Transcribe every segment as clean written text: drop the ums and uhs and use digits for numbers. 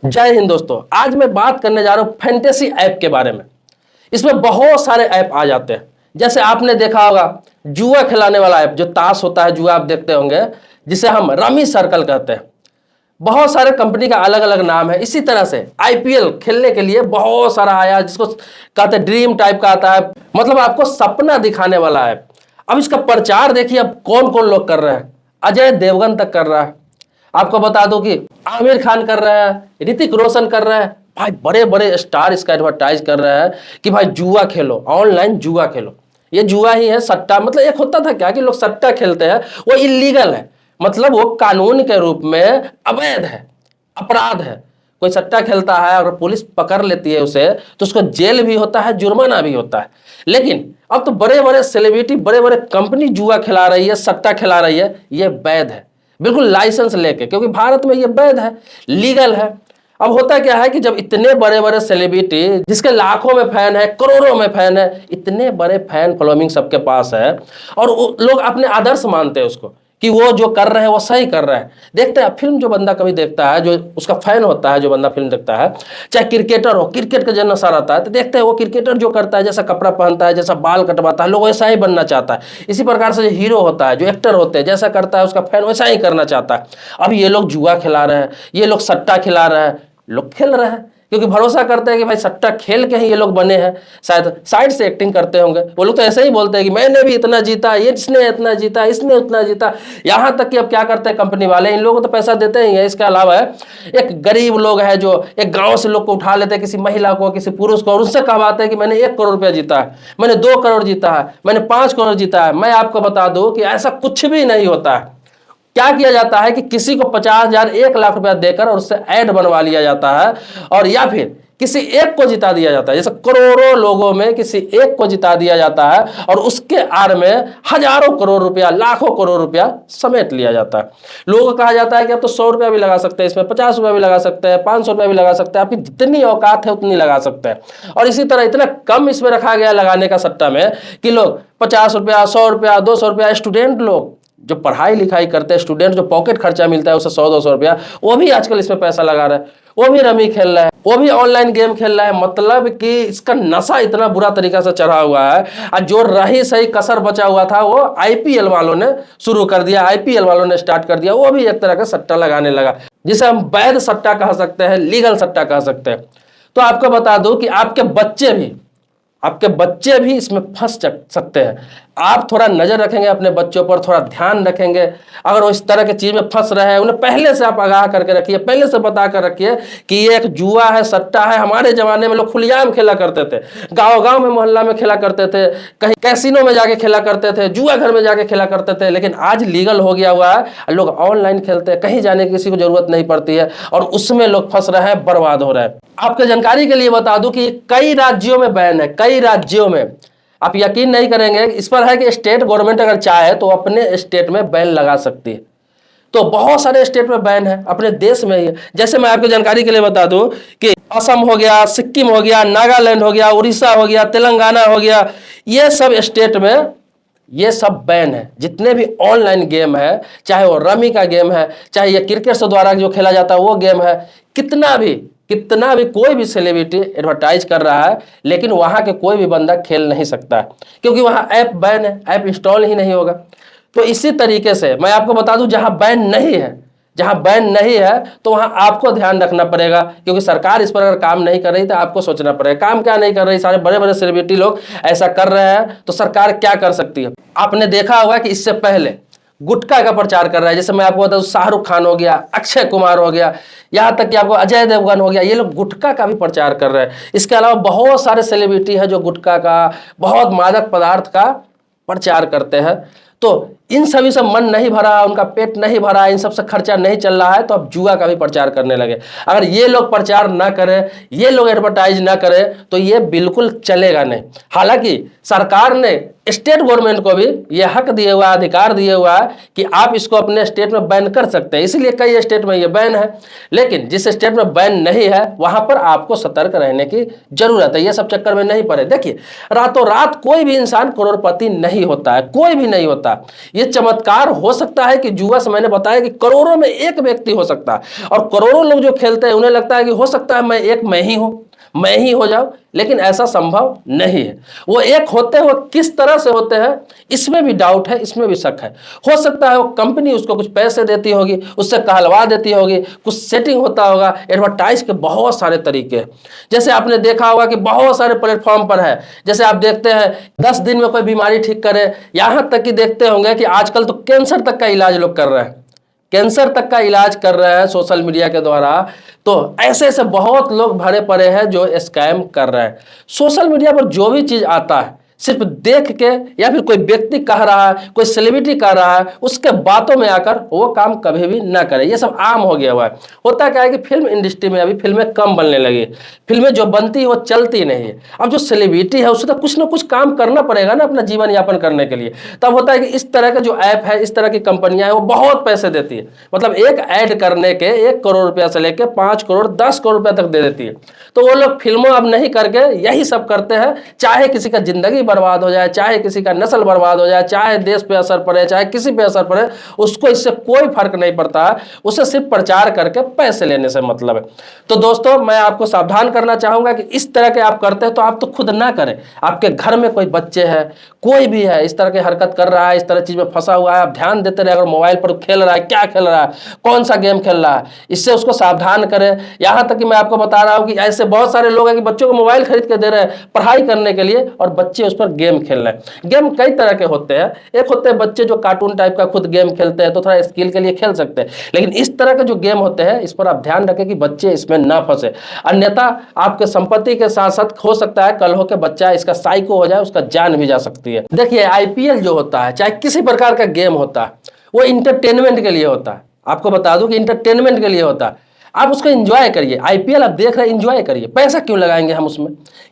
जय हिंद दोस्तों। आज मैं बात करने जा रहा हूं फैंटेसी ऐप के बारे में। इसमें बहुत सारे ऐप आ जाते हैं। जैसे आपने देखा होगा जुआ खिलाने वाला ऐप, जो ताश होता है, जुआ आप देखते होंगे, जिसे हम रमी सर्कल कहते हैं। बहुत सारे कंपनी का अलग अलग नाम है। इसी तरह से आईपीएल खेलने के लिए बहुत सारा आया, जिसको कहते हैं ड्रीम टाइप का आता है, मतलब आपको सपना दिखाने वाला ऐप। अब इसका प्रचार देखिए, अब कौन कौन लोग कर रहे हैं। अजय देवगन तक कर रहा है। आपको बता दूं कि आमिर खान कर रहा है, ऋतिक रोशन कर रहा है। भाई बड़े बड़े स्टार इसका एडवर्टाइज कर रहे हैं कि भाई जुआ खेलो, ऑनलाइन जुआ खेलो। ये जुआ ही है, सट्टा। मतलब एक होता था क्या कि लोग सट्टा खेलते हैं, वो इलीगल है, मतलब वो कानून के रूप में अवैध है, अपराध है। कोई सट्टा खेलता है, अगर पुलिस पकड़ लेती है उसे, तो उसको जेल भी होता है, जुर्माना भी होता है। लेकिन अब तो बड़े बड़े सेलिब्रिटी, बड़े बड़े कंपनी जुआ खिला रही है, सट्टा खिला रही है। ये वैध है, बिल्कुल लाइसेंस लेके, क्योंकि भारत में ये वैध है, लीगल है। अब होता क्या है कि जब इतने बड़े बड़े सेलिब्रिटी, जिसके लाखों में फैन है, करोड़ों में फैन है, इतने बड़े फैन फॉलोइंग सबके पास है, और लोग अपने आदर्श मानते हैं उसको कि वो जो कर रहे हैं वो सही कर रहे हैं। देखते हैं फिल्म, जो बंदा कभी देखता है, जो उसका फैन होता है, जो बंदा फिल्म देखता है, चाहे क्रिकेटर हो, क्रिकेट का जो नशा रहता है, तो देखते हैं वो क्रिकेटर जो करता है, जैसा कपड़ा पहनता है, जैसा बाल कटवाता है, लोग वैसा ही बनना चाहता है। इसी प्रकार से जो हीरो होता है, जो एक्टर होते हैं, जैसा करता है उसका फैन वैसा ही करना चाहता है। अब ये लोग जुआ खिला रहे हैं, ये लोग सट्टा खिला रहे हैं, लोग खेल रहे हैं, क्योंकि भरोसा करते हैं कि भाई सट्टा खेल के ही ये लोग बने हैं। शायद साइड से एक्टिंग करते होंगे वो लोग, तो ऐसे ही बोलते हैं कि मैंने भी इतना जीता, ये इसने इतना जीता, इसने उतना जीता। यहाँ तक कि अब क्या करते हैं कंपनी वाले, इन लोगों को तो पैसा देते ही है। इसके अलावा एक गरीब लोग है, जो एक गांव से लोग को उठा लेते हैं, किसी महिला को, किसी पुरुष को, और उससे कहवाते हैं कि मैंने 1 करोड़ रुपया जीता है, मैंने 2 करोड़ जीता है, मैंने 5 करोड़ जीता है। मैं आपको बता दूं कि ऐसा कुछ भी नहीं होता है। क्या किया जाता है कि किसी को 50,000, 1 लाख रुपया देकर और उससे ऐड बनवा लिया जाता है, और या फिर किसी एक को जिता दिया जाता है। जैसे करोड़ों लोगों में किसी एक को जिता दिया जाता है, और उसके आड़ में हजारों करोड़ रुपया, लाखों करोड़ रुपया समेट लिया जाता है। लोगों को कहा जाता है कि अब तो 100 रुपया भी लगा सकते हैं इसमें, 50 रुपया भी लगा सकते हैं, 500 रुपया भी लगा सकते हैं, आपकी जितनी औकात है उतनी लगा सकते हैं। और इसी तरह इतना कम इसमें रखा गया लगाने का सट्टा में कि लोग 50 रुपया, 100 रुपया, 200 रुपया, स्टूडेंट लोग जो पढ़ाई लिखाई करते हैं, स्टूडेंट जो पॉकेट खर्चा मिलता है उसे 100-200 रुपया, वो भी आजकल इसमें पैसा लगा रहा है, वो भी रमी खेल रहा है, वो भी ऑनलाइन गेम खेल रहा है। मतलब कि इसका नशा इतना बुरा तरीका से चढ़ा हुआ है। और जो रही सही कसर बचा हुआ था, वो आईपीएल वालों ने शुरू कर दिया, आईपीएल वालों ने स्टार्ट कर दिया। वो भी एक तरह का सट्टा लगाने लगा, जिसे हम वैध सट्टा कह सकते हैं, लीगल सट्टा कह सकते हैं। तो आपको बता दूं कि आपके बच्चे भी इसमें फंस सकते हैं। आप थोड़ा नजर रखेंगे अपने बच्चों पर, थोड़ा ध्यान रखेंगे। अगर वो इस तरह की चीज में फंस रहे हैं, उन्हें पहले से आप आगाह करके रखिए, पहले से बता कर रखिए कि ये एक जुआ है, सट्टा है। हमारे जमाने में लोग खुलेआम खेला करते थे, गांव गांव में, मोहल्ला में खेला करते थे, कहीं कैसीनो में जाके खेला करते थे, जुआ घर में जाके खेला करते थे। लेकिन आज लीगल हो गया हुआ है, लोग ऑनलाइन खेलते हैं, कहीं जाने की किसी को जरूरत नहीं पड़ती है, और उसमें लोग फंस रहे हैं, बर्बाद हो रहे हैं। आपके जानकारी के लिए बता दूं कि कई राज्यों में बैन है, कई राज्यों में। आप यकीन नहीं करेंगे, इस पर है कि स्टेट गवर्नमेंट अगर चाहे तो अपने स्टेट में बैन लगा सकती है। तो बहुत सारे स्टेट में बैन है, अपने देश में ही है। जैसे मैं आपकी जानकारी के लिए बता दूं कि असम हो गया, सिक्किम हो गया, नागालैंड हो गया, उड़ीसा हो गया, तेलंगाना हो गया, ये सब स्टेट में ये सब बैन है। जितने भी ऑनलाइन गेम है, चाहे वो रमी का गेम है, चाहे ये क्रिकेट से द्वारा जो खेला जाता है वो गेम है, कितना भी कोई भी सेलिब्रिटी एडवर्टाइज कर रहा है, लेकिन वहां के कोई भी बंदा खेल नहीं सकता है, क्योंकि वहां ऐप बैन है, ऐप इंस्टॉल ही नहीं होगा। तो इसी तरीके से मैं आपको बता दूं, जहां बैन नहीं है, तो वहां आपको ध्यान रखना पड़ेगा, क्योंकि सरकार इस पर अगर काम नहीं कर रही तो आपको सोचना पड़ेगा। काम क्या नहीं कर रही, सारे बड़े बड़े सेलिब्रिटी लोग ऐसा कर रहे हैं, तो सरकार क्या कर सकती है। आपने देखा होगा कि इससे पहले गुटखा का प्रचार कर रहा है। जैसे मैं आपको बताऊं, शाहरुख खान हो गया, अक्षय कुमार हो गया, यहाँ तक कि आपको अजय देवगन हो गया, ये लोग गुटखा का भी प्रचार कर रहे हैं। इसके अलावा बहुत सारे सेलिब्रिटी हैं जो गुटखा का, बहुत मादक पदार्थ का प्रचार करते हैं। तो इन सभी से मन नहीं भरा, उनका पेट नहीं भरा, इन सब से खर्चा नहीं चल रहा है, तो अब जुआ का भी प्रचार करने लगे। अगर ये लोग प्रचार ना करें, ये लोग एडवर्टाइज ना करें, तो ये बिल्कुल चलेगा नहीं। हालांकि सरकार ने स्टेट गवर्नमेंट को भी ये हक दिए हुआ, अधिकार दिए हुआ है कि आप इसको अपने स्टेट में बैन कर सकते हैं। इसलिए कई स्टेट में ये बैन है, लेकिन जिस स्टेट में बैन नहीं है वहां पर आपको सतर्क रहने की जरूरत है। ये सब चक्कर में नहीं पड़े। देखिए, रातों रात कोई भी इंसान करोड़पति नहीं होता है, कोई भी नहीं होता। ये चमत्कार हो सकता है कि जुआ से मैंने बताया कि करोड़ों में एक व्यक्ति हो सकता है, और करोड़ों लोग जो खेलते हैं उन्हें लगता है कि हो सकता है मैं ही हूं, मैं ही हो जाऊं, लेकिन ऐसा संभव नहीं है। वो एक होते हैं, वो किस तरह से होते हैं इसमें भी डाउट है, इसमें भी शक है। हो सकता है वो कंपनी उसको कुछ पैसे देती होगी, उससे कहलवा देती होगी, कुछ सेटिंग होता होगा। एडवर्टाइज के बहुत सारे तरीके हैं, जैसे आपने देखा होगा कि बहुत सारे प्लेटफॉर्म पर है। जैसे आप देखते हैं 10 दिन में कोई बीमारी ठीक करे, यहां तक कि देखते होंगे कि आजकल तो कैंसर तक का इलाज लोग कर रहे हैं, कैंसर तक का इलाज कर रहे हैं सोशल मीडिया के द्वारा। तो ऐसे ऐसे बहुत लोग भरे पड़े हैं जो स्कैम कर रहे हैं। सोशल मीडिया पर जो भी चीज आता है सिर्फ देख के, या फिर कोई व्यक्ति कह रहा है, कोई सेलिब्रिटी कह रहा है, उसके बातों में आकर वो काम कभी भी ना करें। ये सब आम हो गया हुआ है। होता क्या है कि फिल्म इंडस्ट्री में अभी फिल्में कम बनने लगी, फिल्में जो बनती है वो चलती नहीं है। अब जो सेलिब्रिटी है उसे तो कुछ ना कुछ काम करना पड़ेगा ना अपना जीवन यापन करने के लिए। तब होता है कि इस तरह के जो ऐप है, इस तरह की कंपनियां हैं, वो बहुत पैसे देती है। मतलब एक ऐड करने के 1 करोड़ रुपया से लेकर 5 करोड़ 10 करोड़ रुपया तक दे देती है। तो वो लोग फिल्मों अब नहीं करके यही सब करते हैं, चाहे किसी का जिंदगी बर्बाद हो जाए, चाहे किसी का नस्ल बर्बाद हो जाए, चाहे देश पे असर पड़े, चाहे किसी पे असर पड़े, उसको इससे कोई फर्क नहीं पड़ता है। उसे सिर्फ प्रचार करके पैसे लेने से मतलब है। तो दोस्तों मैं आपको सावधान करना चाहूंगा कि इस तरह के आप करते हैं तो आप तो खुद ना करें। आपके घर में कोई बच्चे हैं, कोई भी है इस तरह की हरकत कर रहा है, इस तरह चीज में फंसा हुआ है, आप ध्यान देते रहे। अगर मोबाइल पर खेल रहा है, क्या खेल रहा है, कौन सा गेम खेल रहा है, इससे उसको सावधान करें। यहां तक कि मैं आपको बता रहा हूं कि ऐसे बहुत सारे लोग हैं कि बच्चों को मोबाइल खरीद के दे रहे हैं पढ़ाई करने के लिए, और बच्चे उस पर गेम खेल रहे हैं। गेम कई तरह के होते हैं। एक होते हैं बच्चे जो कार्टून टाइप का खुद गेम खेलते हैं, तो थोड़ा स्किल के लिए खेल सकते हैं, लेकिन इस तरह के जो गेम होते हैं इस पर आप ध्यान रखें कि बच्चे इसमें ना फंसे, अन्यथा आपके संपत्ति के साथ साथ हो सकता है कल हो के बच्चा इसका साइको हो जाए, उसका जान भी जा सकती है। देखिए आईपीएल जो होता है, चाहे किसी प्रकार का गेम होता है, वो इंटरटेनमेंट के लिए होता है। आपको बता दूं कि इंटरटेनमेंट के लिए होता है। आप उसको एंजॉय करिए। आईपीएल आप देख रहे हैं, एंजॉय करिए। पैसा क्यों लगाएंगे हम उसमें?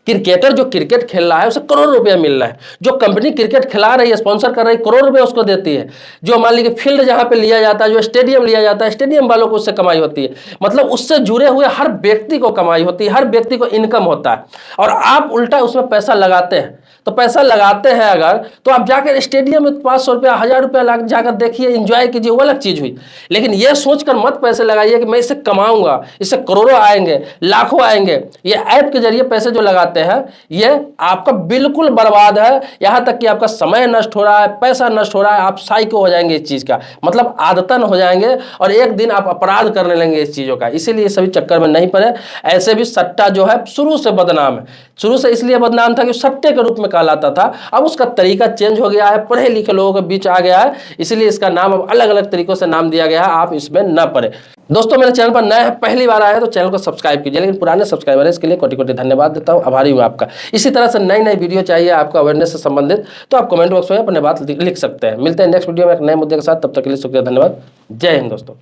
क्रिकेटर जो क्रिकेट खेल रहा है उसे करोड़ रुपया मिल रहा है। जो कंपनी क्रिकेट खिला रही है, स्पॉन्सर कर रही है, करोड़ रुपया उसको देती है। जो मान लीजिए फील्ड जहां पे लिया जाता है, जो स्टेडियम लिया जाता है, स्टेडियम वालों को उससे कमाई होती है। मतलब उससे जुड़े हुए हर व्यक्ति को कमाई होती है, हर व्यक्ति को इनकम होता है। और आप उल्टा उसमें पैसा लगाते हैं। तो पैसा लगाते हैं अगर, तो आप जाकर स्टेडियम में 500 रुपया 1000 रुपया जाकर देखिए, एंजॉय कीजिए, वो अलग चीज हुई। लेकिन ये सोचकर मत पैसे लगाइए कि मैं इससे कमाऊंगा, इससे करोड़ों आएंगे, लाखों आएंगे। ये ऐप के जरिए पैसे जो लगाते हैं ये आपका बिल्कुल बर्बाद है। यहां तक कि आपका समय नष्ट हो रहा है, पैसा नष्ट हो रहा है, आप साइको हो जाएंगे इस चीज का, मतलब आदतन हो जाएंगे, और एक दिन आप अपराध करने लगेंगे इस चीजों का। इसीलिए सभी चक्कर में नहीं पड़े। ऐसे भी सट्टा जो है शुरू से बदनाम है, शुरू से इसलिए बदनाम था कि सट्टे के रूप में कहलाता था। अब उसका तरीका चेंज हो गया है, पढ़े लिखे लोगों के बीच आ गया है, इसलिए इसका नाम अब अलग अलग तरीकों से नाम दिया गया है। आप इसमें न पड़े। दोस्तों मेरे चैनल पर नए पहली बार आए तो चैनल को सब्सक्राइब कीजिए, लेकिन पुराने सब्सक्राइबर है इसके लिए कोटि कोटि धन्यवाद देता हूं, आभारी हूं आपका। इसी तरह से नई नई वीडियो चाहिए आपको अवेयरनेस से संबंधित, तो आप कमेंट बॉक्स में अपने बात लिख सकते हैं। मिलते हैं नेक्स्ट वीडियो में एक नए मुद्दे के साथ, तब तक के लिए शुक्रिया, धन्यवाद, जय हिंद दोस्तों।